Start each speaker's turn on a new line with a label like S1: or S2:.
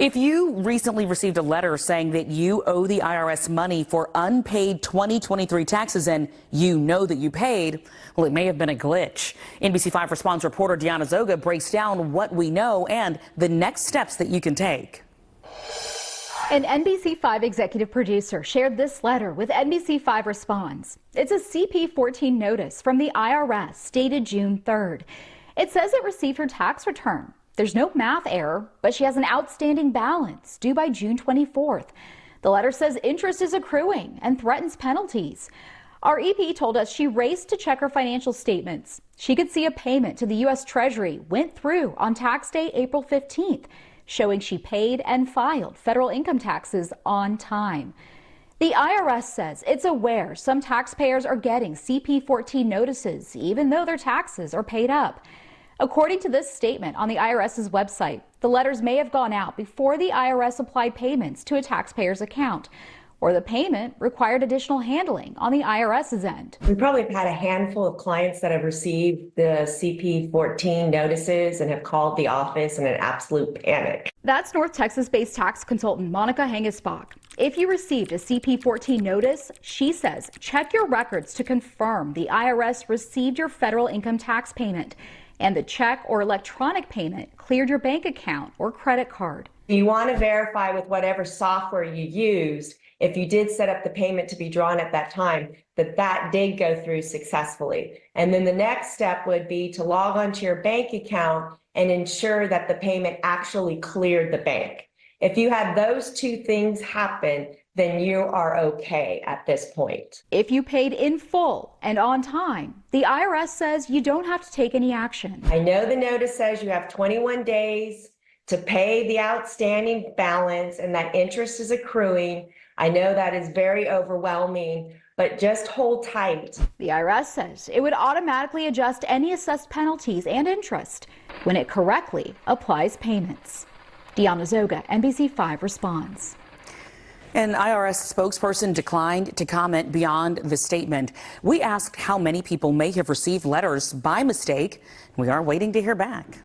S1: If you recently received a letter saying that you owe the IRS money for unpaid 2023 taxes and you know that you paid, well, it may have been a glitch. NBC5 Response reporter Deanna Zoga breaks down what we know and the next steps that you can take.
S2: An NBC5 executive producer shared this letter with NBC5 Response. It's a CP-14 notice from the IRS dated June 3rd. It says it received her tax return. There's no math error, but she has an outstanding balance due by June 24th. The letter says interest is accruing and threatens penalties. Our EP told us she raced to check her financial statements. She could see a payment to the U.S. Treasury went through on tax day April 15th, showing she paid and filed federal income taxes on time. The IRS says it's aware some taxpayers are getting CP-14 notices, even though their taxes are paid up. According to this statement on the IRS's website, the letters may have gone out before the IRS applied payments to a taxpayer's account, or the payment required additional handling on the IRS's end.
S3: We probably have had a handful of clients that have received the CP-14 notices and have called the office in an absolute panic.
S2: That's North Texas-based tax consultant Monika. If you received a CP-14 notice, she says check your records to confirm the IRS received your federal income tax payment and the check or electronic payment cleared your bank account or credit card.
S3: You want to verify with whatever software you used, if you did set up the payment to be drawn at that time, that did go through successfully. And then the next step would be to log onto your bank account and ensure that the payment actually cleared the bank. If you had those two things happen, then you are okay at this point.
S2: If you paid in full and on time, the IRS says you don't have to take any action.
S3: I know the notice says you have 21 days to pay the outstanding balance and that interest is accruing. I know that is very overwhelming, but just hold tight.
S2: The IRS says it would automatically adjust any assessed penalties and interest when it correctly applies payments. Deanna Zoga, NBC5 Response.
S1: An IRS spokesperson declined to comment beyond the statement. We asked how many people may have received letters by mistake. We are waiting to hear back.